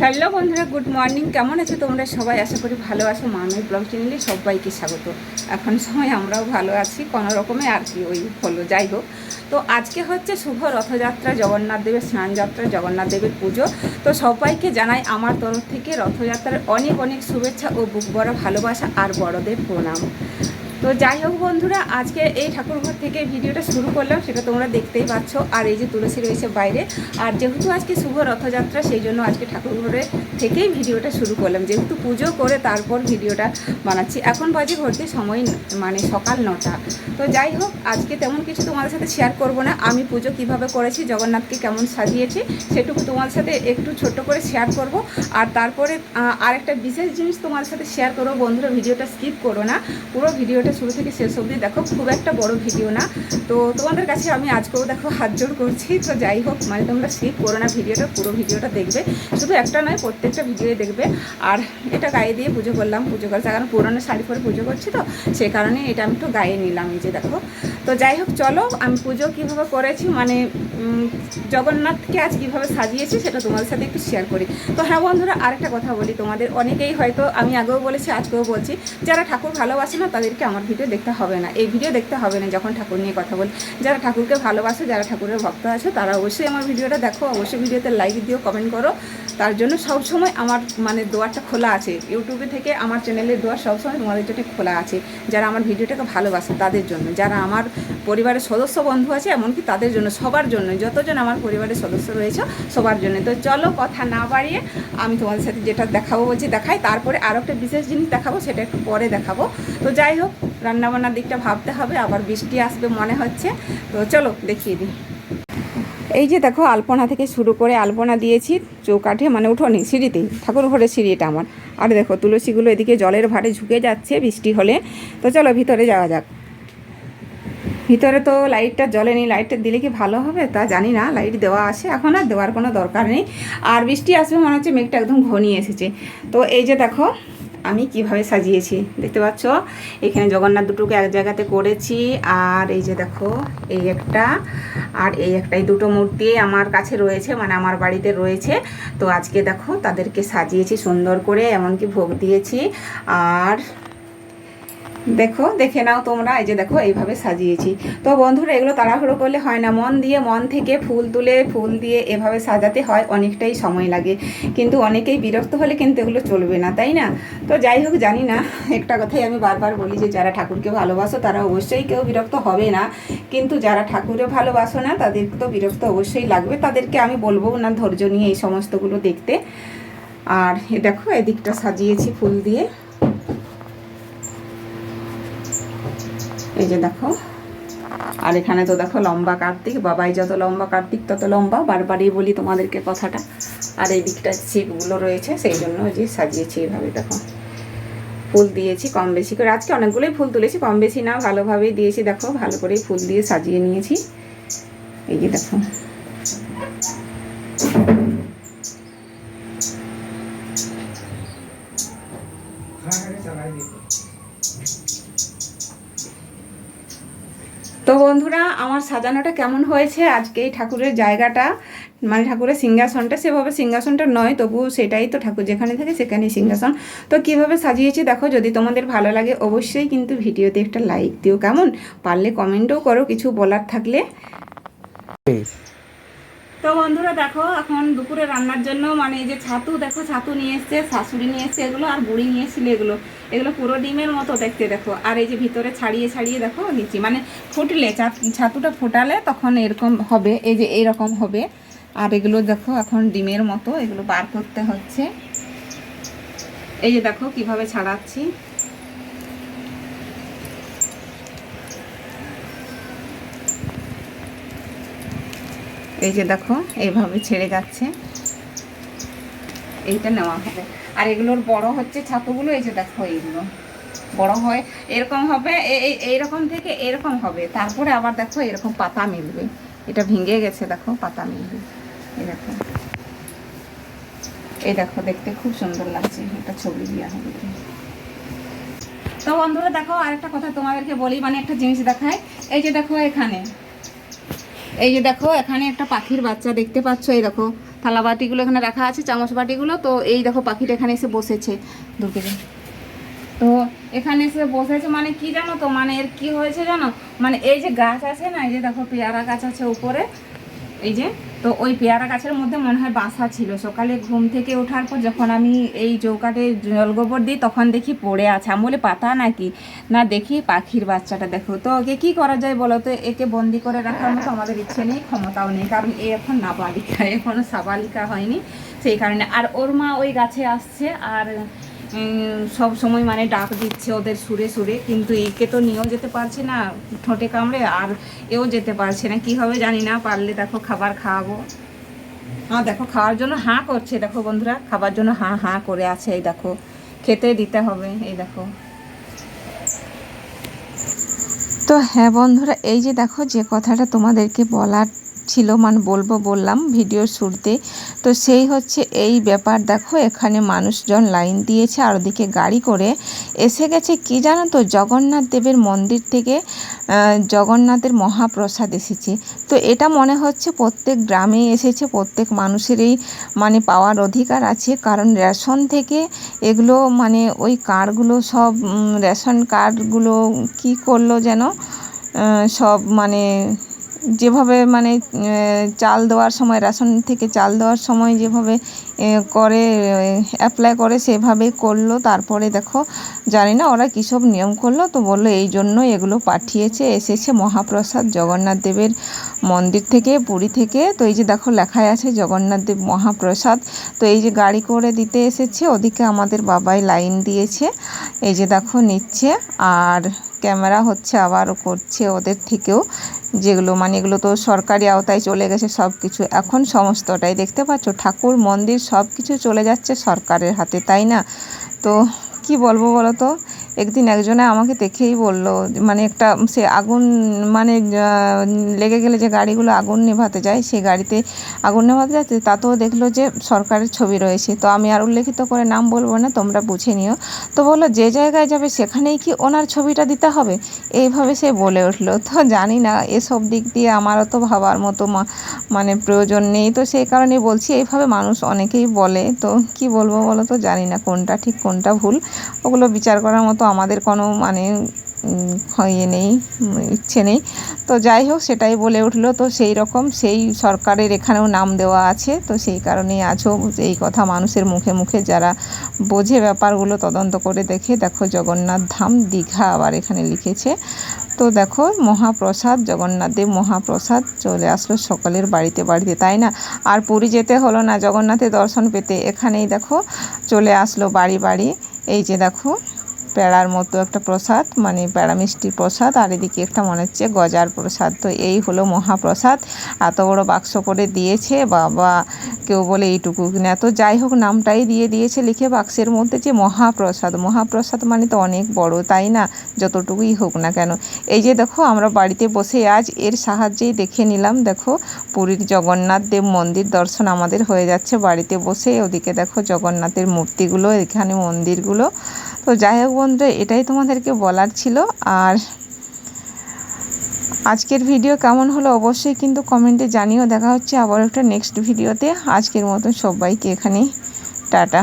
Hello বন্ধুরা, good morning. কেমন আছো তোমরা সবাই? আশা করি ভালো আছো। মানব ব্লগ চ্যানেলে সবাইকে স্বাগত। এখন সময় আমরাও ভালো আছি কোনো রকমে আর কি, ওই হলো যাই হোক। তো আজকে হচ্ছে শুভ রথযাত্রা, জগন্নাথ দেবের স্নানযাত্রা, জগন্নাথ দেবের পুজো। তো সবাইকে জানাই আমার তরফ থেকে রথযাত্রার অনেক অনেক শুভেচ্ছা ও বুক ভরা ভালোবাসা আর বড়দের প্রণাম। তো যাই হোক বন্ধুরা, আজকে এই ঠাকুরঘর থেকে ভিডিওটা শুরু করলাম, সেটা তোমরা দেখতেই পাচ্ছ। আর এই যে তুলসী রয়েছে বাইরে, আর যেহেতু আজকে শুভ রথযাত্রা সেই জন্য আজকে ঠাকুরঘরে থেকেই ভিডিওটা শুরু করলাম, যেহেতু পুজো করে তারপর ভিডিওটা বানাচ্ছি। এখন বাজে ঘটতে সময় মানে সকাল 9টা। তো যাই হোক, আজকে তেমন কিছু তোমাদের সাথে শেয়ার করব না। আমি পুজো কিভাবে করেছি, জগন্নাথকে কেমন সাজিয়েছি, সেটুকু তোমার সাথে একটু ছোট্ট করে শেয়ার করব। আর তারপরে আরেকটা বিশেষ জিনিস তোমার সাথে শেয়ার করবো। বন্ধুরা, ভিডিওটা স্কিপ করো না, পুরো ভিডিওটা শুরু থেকে শেষ অবধি দেখো। খুব একটা বড় ভিডিও না, তো তোমাদের কাছে আমি আজকেও দেখো হাত জোড় করছি। তো যাই হোক, মানে তোমরা স্কিপ করো না, ভিডিওটা পুরো ভিডিওটা দেখবে, শুধু একটা নয় প্রত্যেকটা ভিডিওই দেখবে। আর এটা গায়ে দিয়ে পুজো করলাম, পুজো করেছি কারণ পুরনো শাড়ি পরে পুজো করছি, তো সেই কারণে এটা আমি একটু গায়ে নিলাম, এই যে দেখো। তো যাই হোক, চলো আমি পুজো কীভাবে করেছি, মানে জগন্নাথকে আজ কীভাবে সাজিয়েছি সেটা তোমাদের সাথে একটু শেয়ার করি। তো হ্যাঁ বন্ধুরা, আরেকটা কথা বলি, তোমাদের অনেকেই হয়তো, আমি আগেও বলেছি আজকেও বলছি, যারা ঠাকুর ভালোবাসে না তাদেরকে আমার ভিডিও দেখতে হবে না, এই ভিডিও দেখতে হবে না যখন ঠাকুর নিয়ে কথা বলি। যারা ঠাকুরকে ভালোবাসে, যারা ঠাকুরের ভক্ত আছে, তারা অবশ্যই আমার ভিডিওটা দেখো, অবশ্যই ভিডিওতে লাইক দিও, কমেন্ট করো। তার জন্য সবসময় আমার মানে দোয়ারটা খোলা আছে, ইউটিউবে থেকে আমার চ্যানেলের দোয়ার সবসময় তোমাদের জন্য খোলা আছে। যারা আমার ভিডিওটাকে ভালোবাসে তাদের জন্য, যারা আমার পরিবারের সদস্য বন্ধু আছে এমনকি তাদের জন্য, সবার জন্য, যতজন আমার পরিবারের সদস্য রয়েছে সবার জন্য। তো চলো কথা না বাড়িয়ে আমি তোমাদের সাথে যেটা দেখাবো বলছি দেখাই, তারপরে আরও একটা বিশেষ জিনিস দেখাবো, সেটা একটু পরে দেখাবো। তো যাই হোক, রান্নাবান্নার দিকটা ভাবতে হবে, আবার বৃষ্টি আসবে মনে হচ্ছে। তো চলো দেখিয়ে দিই। এই যে দেখো, আলপনা থেকে শুরু করে আলপনা দিয়েছি চৌকাঠে, মানে উঠোনে সিঁড়িতেই, ঠাকুর ঘরের সিঁড়ি এটা আমার। আর দেখো তুলসীগুলো এদিকে জলের ভারে ঝুঁকে যাচ্ছে বৃষ্টি হলে। তো চলো ভিতরে যাওয়া যাক। ভিতরে তো লাইটটা জ্বলেনি, লাইটটা দিলে কি ভালো হবে তা জানি না, লাইট দেওয়া আছে এখন, আর দেওয়ার কোনো দরকার নেই। আর বৃষ্টি আসবে মনে হচ্ছে, মেঘটা একদম ঘনিয়ে এসেছে। তো এই যে দেখো আমি কিভাবে সাজিয়েছি দেখতে পাচ্ছ। এখানে জগন্নাথ দুটোকে এক জায়গাতে করেছি, আর এই যে দেখো এই একটা আর এই একটা, এই দুটো মূর্তি আমার কাছে রয়েছে, মানে আমার বাড়িতে রয়েছে। তো আজকে দেখো তাদেরকে সাজিয়েছি সুন্দর করে, এমনকি ভোগ দিয়েছি। আর দেখো, দেখে নাও তোমরা, এই যে দেখো এইভাবে সাজিয়েছি। তো বন্ধুরা, এগুলো তাড়াহুড়ো করলে হয় না, মন দিয়ে, মন থেকে ফুল তুলে ফুল দিয়ে এভাবে সাজাতে হয়, অনেকটাই সময় লাগে। কিন্তু অনেকেই বিরক্ত হলে কিন্তু এগুলো চলবে না, তাই না? তো যাই হোক, জানি না, একটা কথাই আমি বারবার বলি যে যারা ঠাকুরকে ভালোবাসো তারা অবশ্যই কেউ বিরক্ত হবে না, কিন্তু যারা ঠাকুরে ভালোবাসো না তাদেরকে তো বিরক্ত অবশ্যই লাগবে। তাদেরকে আমি বলবো না ধৈর্য নিয়ে এই সমস্তগুলো দেখতে। আর দেখো এদিকটা সাজিয়েছি ফুল দিয়ে, এই যে দেখো। আর এখানে তো দেখো লম্বা কার্তিক, বাবাই যত লম্বা কার্তিক তত লম্বা, বারবারই বলি তোমাদেরকে কথাটা। আর এই দিকটা ছিপগুলো রয়েছে, সেই জন্য যে সাজিয়েছি এইভাবে দেখো, ফুল দিয়েছি কম বেশি করে। আজকে অনেকগুলোই ফুল তুলেছি, কম বেশি না, ভালোভাবেই দিয়েছি। দেখো ভালো করেই ফুল দিয়ে সাজিয়ে নিয়েছি, এই যে দেখো। তো বন্ধুরা, আমার সাজানোটা কেমন হয়েছে আজকে, এই ঠাকুরের জায়গাটা, মানে ঠাকুরের সিংহাসনটা, সেভাবে সিংহাসনটা নয়, তবু সেটাই তো, ঠাকুর যেখানে থাকে সেখানেই সিংহাসন। তো কীভাবে সাজিয়েছি দেখো, যদি তোমাদের ভালো লাগে অবশ্যই কিন্তু ভিডিওতে একটা লাইক দিও, কেমন? পারলে কমেন্টও করো কিছু বলার থাকলে। তো বন্ধুরা দেখো, এখন দুপুরে রান্নার জন্য, মানে এই যে ছাতু, দেখো ছাতু নিয়ে এসছে, শাশুড়ি নিয়ে এসছে এগুলো, আর বুড়ি নিয়ে এসেছিল এগুলো। এগুলো পুরো ডিমের মতো দেখতে দেখো। আর এই যে ভিতরে ছাড়িয়ে ছাড়িয়ে দেখো নিচ্ছি, মানে ফুটলে ছাতুটা ফোটালে তখন এরকম হবে, এই যে এইরকম হবে। আর এগুলো দেখো এখন ডিমের মতো, এগুলো বার করতে হচ্ছে। এই যে দেখো কিভাবে ছাড়াচ্ছি। এই যে দেখো এইভাবে ছেড়ে যাচ্ছে, এইটা নেওয়া হবে। আর এগুলোর বড় হচ্ছে ছাতুগুলো, এই যে দেখো এইগুলো বড় হয়, এরকম হবে, এইরকম থেকে এরকম হবে, তারপরে আবার দেখো এরকম পাতা মিলবে। এটা ভেঙে গেছে, দেখো পাতা মিলবে, এই দেখো, এই দেখো দেখতে খুব সুন্দর লাগছে, একটা ছবি দেওয়া হবে। তো বন্ধুরা দেখো, আরেকটা কথা তোমাদেরকে বলি, মানে একটা জিনিস দেখায়। এই যে দেখো এখানে, এই যে দেখো এখানে একটা পাখির বাচ্চা দেখতে পাচ্ছ, এই দেখো থালা বাটিগুলো এখানে রাখা আছে, চামচ বাটিগুলো। তো এই দেখো পাখিটা এখানে এসে বসেছে ঢুকে, তো এখানে এসে বসেছে মানে কি জানো তো, মানে এর কি হয়েছে জানো, মানে এই যে গাছ আছে না, এই যে দেখো পেয়ারা গাছ আছে উপরে, এই যে, তো ওই পেয়ারা গাছের মধ্যে মনে হয় বাসা ছিল। সকালে ঘুম থেকে ওঠার পর যখন আমি এই চৌকাটে জল গোবর দিই তখন দেখি পড়ে আছে। আমি বলে পাতা নাকি, না দেখি পাখির বাচ্চাটা। দেখো তো ওকে কী করা যায় বলো তো, একে বন্দি করে রাখার মতো আমাদের ইচ্ছে নেই, ক্ষমতাও নেই, কারণ এ এখন নাবালিকা, এখনও সাবালিকা হয়নি, সেই কারণে। আর ওর মা ওই গাছে আসছে আর সব সময় মানে ডাক দিচ্ছে ওদের সুরে সুরে, কিন্তু একে তো নিয়েও যেতে পারছে না ঠোঁটে কামড়ে, আর এও যেতে পারছে না, কি হবে জানি না। পারলে দেখো খাবার খাওয়াবো। দেখো খাওয়ার জন্য হাঁ করছে, দেখো বন্ধুরা খাবার জন্য হাঁ হাঁ করে আছে, এই দেখো খেতে দিতে হবে, এই দেখো। তো হ্যাঁ বন্ধুরা, এই যে দেখো যে কথাটা তোমাদেরকে বলার ছিল, মানে বললাম ভিডিওর শুরুতে, তো সেই হচ্ছে এই ব্যাপার। দেখো এখানে মানুষজন লাইন দিয়েছে আর ওদিকে গাড়ি করে এসে গেছে কি জানো তো, জগন্নাথ দেবের মন্দির থেকে জগন্নাথের মহাপ্রসাদ এসেছে। তো এটা মনে হচ্ছে প্রত্যেক গ্রামে এসেছে, প্রত্যেক মানুষেরই মানে পাওয়ার অধিকার আছে, কারণ রেশন থেকে এগুলো মানে ওই কার্ডগুলো সব রেশন কার্ডগুলো কি করলো যেন, সব মানে যেভাবে মানে চাল দেওয়ার সময়, রেশন থেকে চাল দেওয়ার সময় যেভাবে করে অ্যাপ্লাই করে সেভাবেই করলো। তারপরে দেখো জানি না ওরা কী সব নিয়ম করলো, তো বললো এই জন্য এগুলো পাঠিয়েছে, এসেছে মহাপ্রসাদ জগন্নাথ দেবের মন্দির থেকে, পুরী থেকে। তো এই যে দেখো লেখাই আছে জগন্নাথ দেব মহাপ্রসাদ। তো এই যে গাড়ি করে দিতে এসেছে, ওদিকে আমাদের বাবাই লাইন দিয়েছে, এই যে দেখো নিচ্ছে, আর ক্যামেরা হচ্ছে আবারও করছে ওদের থেকেও, যেগুলো মানে এগুলো তো সরকারি আওতায় চলে গেছে সব কিছু, এখন সমস্তটাই দেখতে পাচ্ছ ঠাকুর মন্দির সব কিছু চলে যাচ্ছে সরকারের হাতে, তাই না? তো কি বলবো বলো তো, একদিন একজনে আমাকে দেখেই বললো, মানে একটা সে আগুন মানে লেগে গেলে যে গাড়িগুলো আগুন নেভাতে যায়, সেই গাড়িতে আগুন নেভাতে যাচ্ছে, তাতেও দেখলো যে সরকারের ছবি রয়েছে। তো আমি আর উল্লেখিত করে নাম বলবো না, তোমরা বুঝে নিও। তো বললো যে জায়গায় যাবে সেখানেই কি ওনার ছবিটা দিতে হবে, এইভাবে সে বলে উঠলো। তো জানি না এসব দিক দিয়ে আমারও তো ভাবার মতো মানে প্রয়োজন নেই, তো সেই কারণে বলছি এইভাবে মানুষ অনেকেই বলে। তো কি বলবো বলো তো, জানি না কোনটা ঠিক কোনটা ভুল, ওগুলো বিচার করার মতো আমাদের কোনো মানে ইয়ে নেই, ইচ্ছে নেই। তো যাই হোক সেটাই বলে উঠলো। তো সেই রকম সেই সরকারের এখানেও নাম দেওয়া আছে, তো সেই কারণেই আজও এই কথা মানুষের মুখে মুখে, যারা বোঝে ব্যাপারগুলো তদন্ত করে দেখে। দেখো জগন্নাথ ধাম দীঘা আবার এখানে লিখেছে। তো দেখো মহাপ্রসাদ জগন্নাথ দেব মহাপ্রসাদ চলে আসলো সকলের বাড়িতে বাড়িতে, তাই না? আর পুরী যেতে হলো না জগন্নাথের দর্শন পেতে, এখানেই দেখো চলে আসলো বাড়ি বাড়ি। এই যে দেখো প্যাড়ার মতো একটা প্রসাদ, মানে প্যাড়া মিষ্টির প্রসাদ, আর এদিকে একটা মনে হচ্ছে গজার প্রসাদ। তো এই হলো মহাপ্রসাদ, এত বড় বাক্স করে দিয়েছে বাবা, কেউ বলে এইটুকু কিনা। তো যাই হোক নামটাই দিয়ে দিয়েছে লিখে বাক্সের মধ্যে যে মহাপ্রসাদ, মহাপ্রসাদ মানে তো অনেক বড়, তাই না? যতটুকুই হোক না কেন। এই যে দেখো আমরা বাড়িতে বসে আজ এর সাহায্যেই দেখে নিলাম, দেখো পুরীর জগন্নাথ দেব মন্দির দর্শন আমাদের হয়ে যাচ্ছে বাড়িতে বসে। ওদিকে দেখো জগন্নাথের মূর্তিগুলো, এখানে মন্দিরগুলো। তো যাই হোক বন্ধুরা, এটাই তোমাদেরকে বলার ছিল। আর আজকের ভিডিও কেমন হলো অবশ্যই কিন্তু কমেন্টে জানিও। দেখা হচ্ছে আবার একটা নেক্সট ভিডিওতে। আজকের মতন সবাইকে এখানেই টাটা।